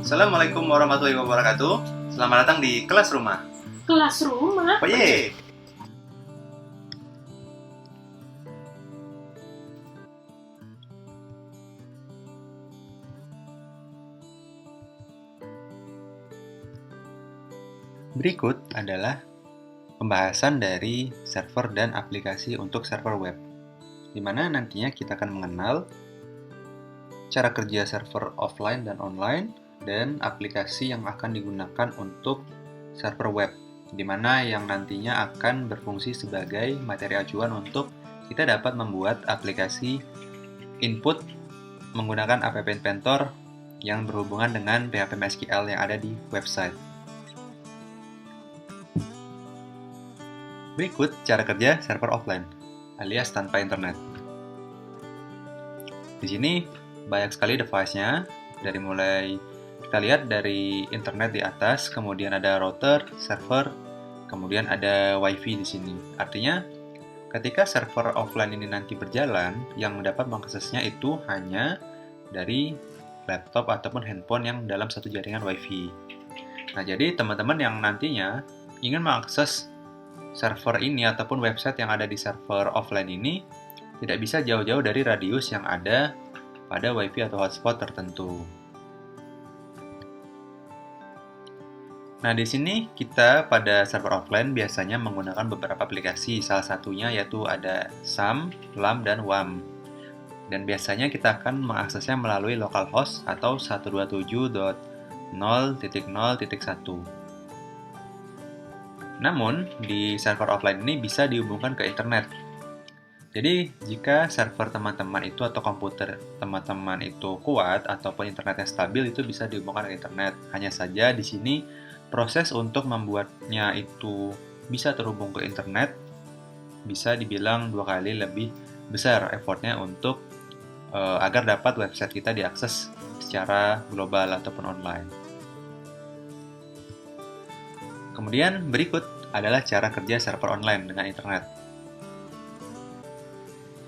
Assalamualaikum warahmatullahi wabarakatuh. Selamat datang di kelas rumah. Kelas rumah? Oh ye. Berikut adalah pembahasan dari server dan aplikasi untuk server web, di mana nantinya kita akan mengenal cara kerja server offline dan online, dan aplikasi yang akan digunakan untuk server web, di mana yang nantinya akan berfungsi sebagai materi acuan untuk kita dapat membuat aplikasi input menggunakan app Inventor yang berhubungan dengan PHP MySQL yang ada di website. Berikut cara kerja server offline, alias tanpa internet. Di sini banyak sekali device-nya, dari mulai kita lihat dari internet di atas, kemudian ada router, server, kemudian ada WiFi di sini. Artinya, ketika server offline ini nanti berjalan, yang dapat mengaksesnya itu hanya dari laptop ataupun handphone yang dalam satu jaringan WiFi. Nah, jadi teman-teman yang nantinya ingin mengakses server ini ataupun website yang ada di server offline ini tidak bisa jauh-jauh dari radius yang ada pada WiFi atau hotspot tertentu. Nah, di sini kita pada server offline biasanya menggunakan beberapa aplikasi, salah satunya yaitu ada SAM, LAM, dan WAM. Dan biasanya kita akan mengaksesnya melalui localhost atau 127.0.0.1. Namun, di server offline ini bisa dihubungkan ke internet. Jadi, jika server teman-teman itu atau komputer teman-teman itu kuat ataupun internetnya stabil, itu bisa dihubungkan ke internet. Hanya saja di sini proses untuk membuatnya itu bisa terhubung ke internet bisa dibilang 2 kali lebih besar effortnya untuk agar dapat website kita diakses secara global ataupun online. Kemudian berikut adalah cara kerja server online dengan internet.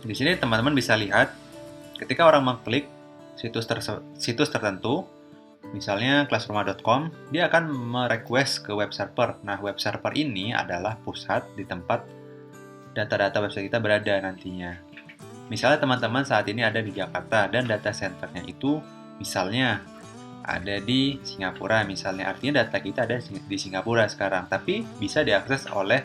Di sini teman-teman bisa lihat ketika orang mengklik situs tertentu, misalnya classrumah.com, dia akan merequest ke web server. Nah, web server ini adalah pusat di tempat data-data website kita berada nantinya. Misalnya teman-teman saat ini ada di Jakarta dan data centernya itu misalnya ada di Singapura misalnya, artinya data kita ada di Singapura sekarang, tapi bisa diakses oleh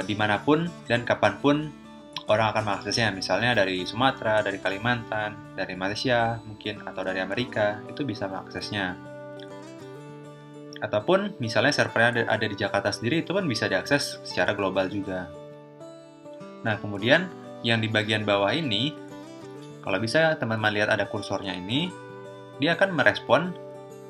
dimanapun dan kapanpun orang akan mengaksesnya, misalnya dari Sumatera, dari Kalimantan, dari Malaysia mungkin, atau dari Amerika, itu bisa mengaksesnya. Ataupun misalnya servernya ada di Jakarta sendiri, itu kan bisa diakses secara global juga. Nah, kemudian yang di bagian bawah ini, kalau bisa teman-teman lihat ada kursornya ini, dia akan merespon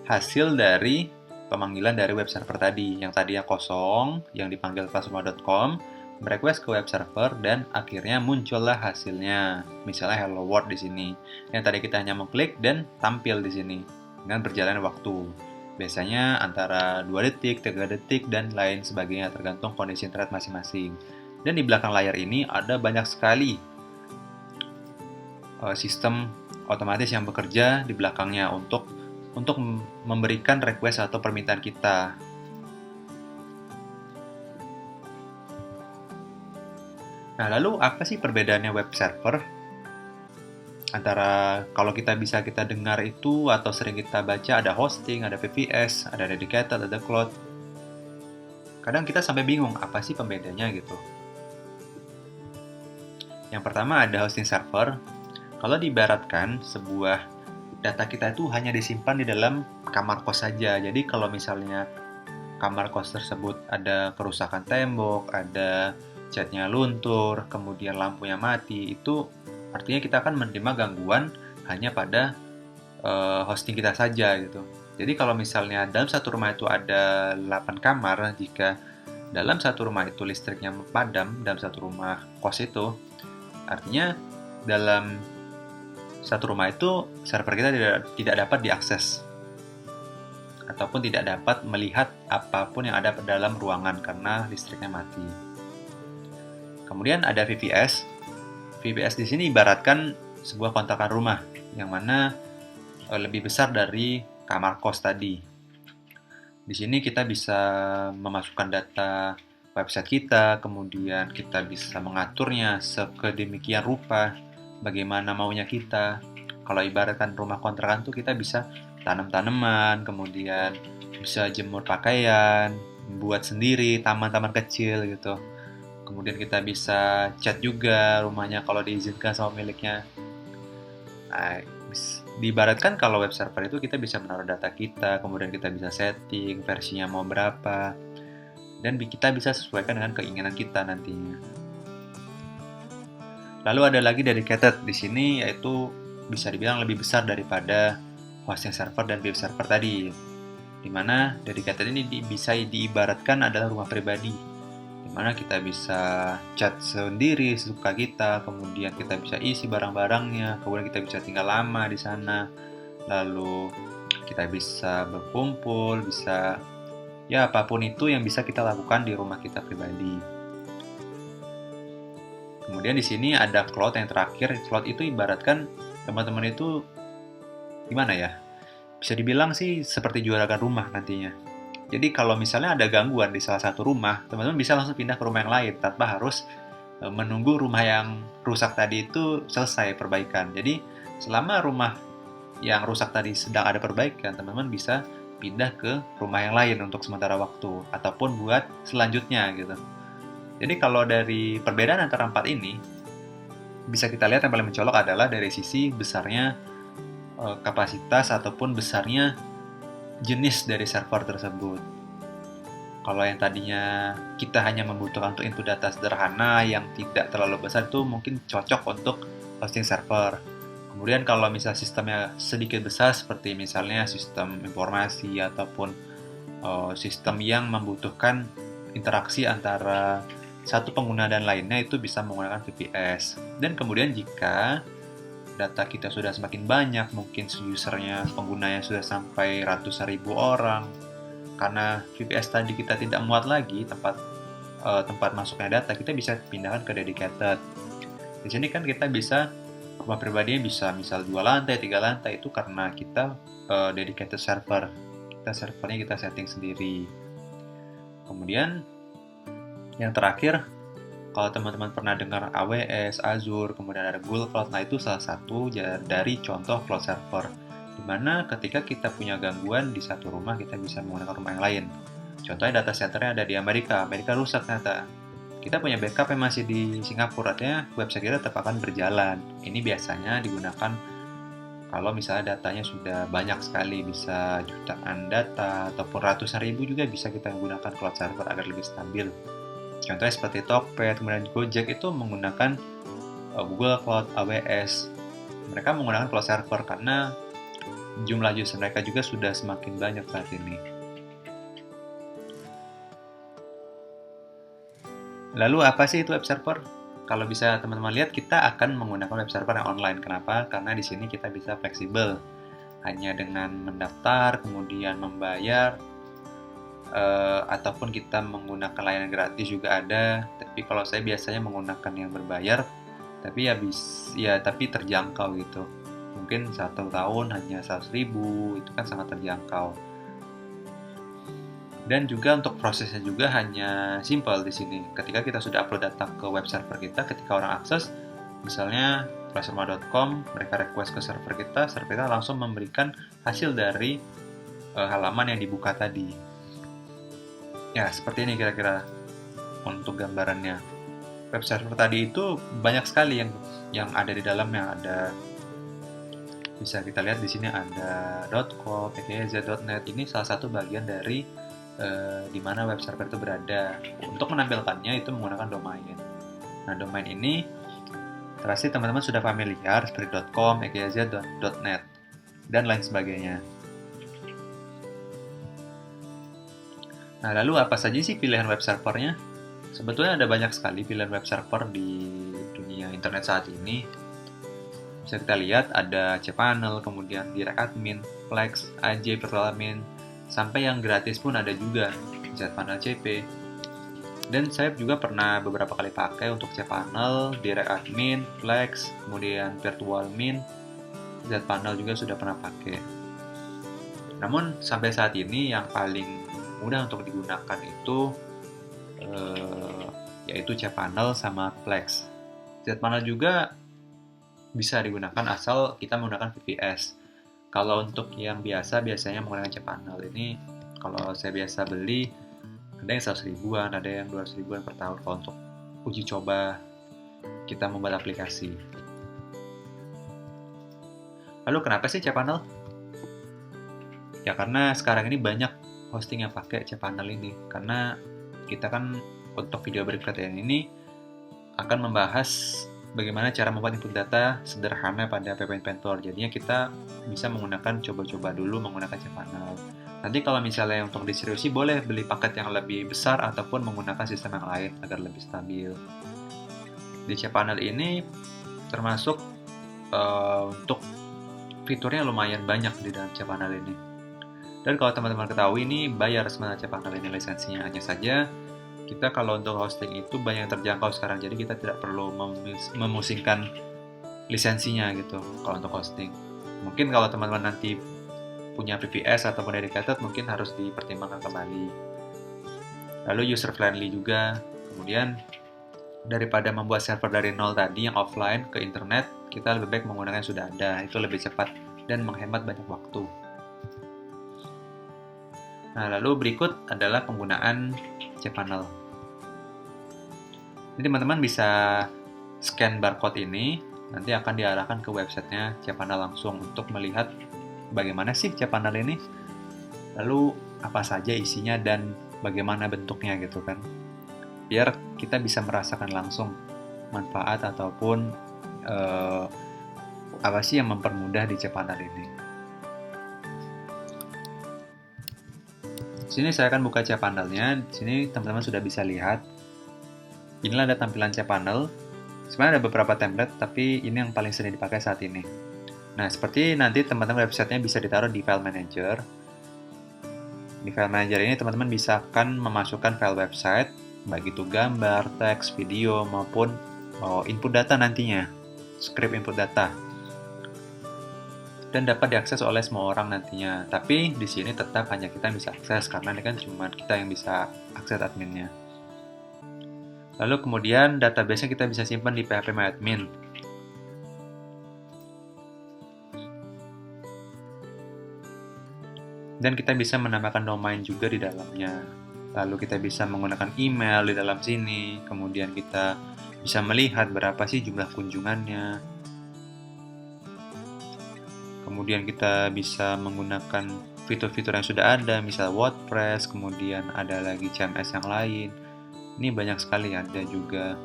hasil dari pemanggilan dari web server tadi. Yang tadinya kosong, yang dipanggil classrumah.com, merequest ke web server, dan akhirnya muncullah hasilnya. Misalnya hello world di sini. Yang tadi kita hanya mengklik dan tampil di sini dengan berjalan waktu. Biasanya antara 2 detik, 3 detik, dan lain sebagainya tergantung kondisi internet masing-masing. Dan di belakang layar ini ada banyak sekali sistem otomatis yang bekerja di belakangnya untuk memberikan request atau permintaan kita. Nah, lalu apa sih perbedaannya web server? Antara kalau kita bisa kita dengar itu atau sering kita baca ada hosting, ada VPS, ada dedicated, ada cloud. Kadang kita sampai bingung apa sih pembedanya gitu. Yang pertama ada hosting server. Kalau diibaratkan sebuah data kita itu hanya disimpan di dalam kamar kos saja. Jadi kalau misalnya kamar kos tersebut ada kerusakan tembok, ada catnya luntur, kemudian lampunya mati, itu artinya kita akan menerima gangguan hanya pada hosting kita saja gitu. Jadi kalau misalnya dalam satu rumah itu ada 8 kamar, jika dalam satu rumah itu listriknya padam, dalam satu rumah kos itu, artinya dalam satu rumah itu server kita tidak dapat diakses ataupun tidak dapat melihat apapun yang ada dalam ruangan karena listriknya mati. Kemudian ada VPS. VPS di sini ibaratkan sebuah kontrakan rumah yang mana lebih besar dari kamar kos tadi. Di sini kita bisa memasukkan data website kita, kemudian kita bisa mengaturnya sedemikian rupa bagaimana maunya kita. Kalau ibaratkan rumah kontrakan tuh kita bisa tanam tanaman, kemudian bisa jemur pakaian, buat sendiri taman-taman kecil gitu. Kemudian kita bisa cat juga rumahnya kalau diizinkan sama miliknya. Nah, diibaratkan kalau web server itu kita bisa menaruh data kita, kemudian kita bisa setting versinya mau berapa, dan kita bisa sesuaikan dengan keinginan kita nantinya. Lalu ada lagi dedicated di sini, yaitu bisa dibilang lebih besar daripada hosting server dan web server tadi, dimana dedicated ini bisa diibaratkan adalah rumah pribadi, dimana kita bisa cat sendiri sesuka kita, kemudian kita bisa isi barang-barangnya, kemudian kita bisa tinggal lama di sana, lalu kita bisa berkumpul, bisa ya apapun itu yang bisa kita lakukan di rumah kita pribadi. Kemudian di sini ada cloud yang terakhir. Cloud itu ibaratkan teman-teman itu gimana ya? Bisa dibilang sih seperti juragan rumah nantinya. Jadi kalau misalnya ada gangguan di salah satu rumah, teman-teman bisa langsung pindah ke rumah yang lain tanpa harus menunggu rumah yang rusak tadi itu selesai perbaikan. Jadi selama rumah yang rusak tadi sedang ada perbaikan, teman-teman bisa pindah ke rumah yang lain untuk sementara waktu ataupun buat selanjutnya gitu. Jadi kalau dari perbedaan antara empat ini, bisa kita lihat yang paling mencolok adalah dari sisi besarnya kapasitas ataupun besarnya jenis dari server tersebut. Kalau yang tadinya kita hanya membutuhkan untuk input data sederhana yang tidak terlalu besar, itu mungkin cocok untuk hosting server. Kemudian kalau misalnya sistemnya sedikit besar seperti misalnya sistem informasi ataupun sistem yang membutuhkan interaksi antara satu pengguna dan lainnya, itu bisa menggunakan VPS. Dan kemudian jika data kita sudah semakin banyak, mungkin usernya, penggunanya sudah sampai ratusan ribu orang, karena VPS tadi kita tidak muat lagi tempat masuknya data, kita bisa pindahkan ke dedicated. Di sini kan kita bisa rumah pribadinya bisa misal 2 lantai, 3 lantai, itu karena kita dedicated server. Servernya kita setting sendiri. Kemudian yang terakhir, kalau teman-teman pernah dengar AWS, Azure, kemudian ada Google Cloud, nah itu salah satu dari contoh cloud server, dimana ketika kita punya gangguan di satu rumah, kita bisa menggunakan rumah yang lain. Contohnya data centernya ada di Amerika rusak ternyata. Kita punya backup yang masih di Singapura, artinya website kita tetap akan berjalan. Ini biasanya digunakan kalau misalnya datanya sudah banyak sekali, bisa jutaan data, ataupun ratusan ribu juga bisa kita gunakan cloud server agar lebih stabil. Contohnya seperti Tokped, kemudian Gojek itu menggunakan Google Cloud, AWS. Mereka menggunakan cloud server karena jumlah user mereka juga sudah semakin banyak saat ini. Lalu apa sih itu web server? Kalau bisa teman-teman lihat, kita akan menggunakan web server yang online. Kenapa? Karena di sini kita bisa fleksibel. Hanya dengan mendaftar, kemudian membayar, ataupun kita menggunakan layanan gratis juga ada. Tapi kalau saya biasanya menggunakan yang berbayar, tapi tapi terjangkau gitu. Mungkin 1 tahun hanya 100.000, itu kan sangat terjangkau. Dan juga untuk prosesnya juga hanya simple di sini. Ketika kita sudah upload data ke web server kita, ketika orang akses, misalnya classrumah.com, mereka request ke server kita langsung memberikan hasil dari halaman yang dibuka tadi. Ya, seperti ini kira-kira untuk gambarannya. Web server tadi itu banyak sekali yang ada di dalamnya. Bisa kita lihat di sini ada .com, .pkz, .net. Ini salah satu bagian dari di mana web server itu berada. Untuk menampilkannya itu menggunakan domain. Nah, domain ini pasti teman-teman sudah familiar seperti .com, .pkz, .net, dan lain sebagainya. Nah, lalu apa saja sih pilihan web servernya? Sebetulnya ada banyak sekali pilihan web server di dunia internet saat ini. Bisa kita lihat ada cPanel, kemudian Direct Admin, Plex, AJ, Virtual Admin, sampai yang gratis pun ada juga, zPanel CP. Dan saya juga pernah beberapa kali pakai untuk cPanel, Direct Admin, Plex, kemudian Virtual Admin, zPanel juga sudah pernah pakai. Namun sampai saat ini yang paling mudah untuk digunakan itu yaitu cPanel sama Plex. cPanel juga bisa digunakan asal kita menggunakan VPS. Kalau untuk yang biasanya menggunakan cPanel ini, kalau saya biasa beli, ada yang 100 ribuan, ada yang 200 ribuan per tahun kalau untuk uji coba kita membuat aplikasi. Lalu kenapa sih cPanel? Ya karena sekarang ini banyak hosting yang pakai cPanel ini. Karena kita kan untuk video berikut ini akan membahas bagaimana cara membuat input data sederhana pada PP Inventor. Jadinya kita bisa menggunakan coba-coba dulu menggunakan cPanel. Nanti kalau misalnya untuk diseriusi boleh beli paket yang lebih besar ataupun menggunakan sistem yang lain agar lebih stabil. Di cPanel ini termasuk untuk fiturnya lumayan banyak di dalam cPanel ini. Dan kalau teman-teman ketahui ini bayar sebenarnya cPanel ini lisensinya, hanya saja kita kalau untuk hosting itu banyak yang terjangkau sekarang, jadi kita tidak perlu memusingkan lisensinya gitu kalau untuk hosting. Mungkin kalau teman-teman nanti punya VPS ataupun dedicated mungkin harus dipertimbangkan kembali. Lalu user friendly juga. Kemudian daripada membuat server dari nol tadi yang offline ke internet, kita lebih baik menggunakan yang sudah ada, itu lebih cepat dan menghemat banyak waktu. Nah, lalu berikut adalah penggunaan cPanel. Jadi teman-teman bisa scan barcode ini, nanti akan diarahkan ke websitenya cPanel langsung untuk melihat bagaimana sih cPanel ini, lalu apa saja isinya dan bagaimana bentuknya gitu kan. Biar kita bisa merasakan langsung manfaat ataupun apa sih yang mempermudah di cPanel ini. Sini saya akan buka cPanelnya. Di sini teman-teman sudah bisa lihat. Inilah ada tampilan cPanel. Sebenarnya ada beberapa template, tapi ini yang paling sering dipakai saat ini. Nah, seperti nanti teman-teman websitenya bisa ditaruh di File Manager. Di File Manager ini teman-teman bisa akan memasukkan file website, baik itu gambar, teks, video, maupun input data nantinya, script input data. Dan dapat diakses oleh semua orang nantinya. Tapi di sini tetap hanya kita bisa akses karena ini kan cuma kita yang bisa akses adminnya. Lalu kemudian database-nya kita bisa simpan di phpMyAdmin. Dan kita bisa menambahkan domain juga di dalamnya. Lalu kita bisa menggunakan email di dalam sini. Kemudian kita bisa melihat berapa sih jumlah kunjungannya. Kemudian kita bisa menggunakan fitur-fitur yang sudah ada, misal WordPress, kemudian ada lagi CMS yang lain. Ini banyak sekali, ada juga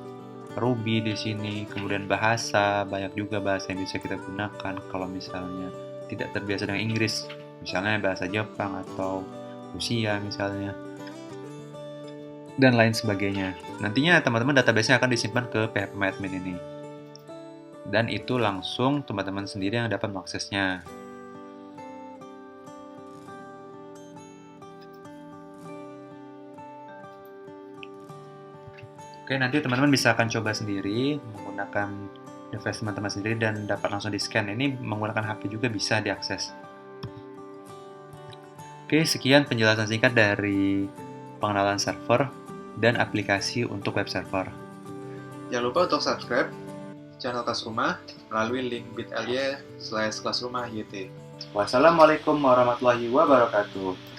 Ruby di sini, kemudian bahasa, banyak juga bahasa yang bisa kita gunakan kalau misalnya tidak terbiasa dengan Inggris, misalnya bahasa Jepang atau Rusia misalnya, dan lain sebagainya. Nantinya teman-teman database-nya akan disimpan ke phpMyAdmin ini. Dan itu langsung teman-teman sendiri yang dapat mengaksesnya. Oke, nanti teman-teman bisa akan coba sendiri menggunakan device teman-teman sendiri dan dapat langsung di-scan. Ini menggunakan HP juga bisa diakses. Oke, sekian penjelasan singkat dari pengenalan server dan aplikasi untuk web server. Jangan lupa untuk subscribe channel Kelas Rumah melalui link bit.ly/kelasrumahyt. Wassalamualaikum warahmatullahi wabarakatuh.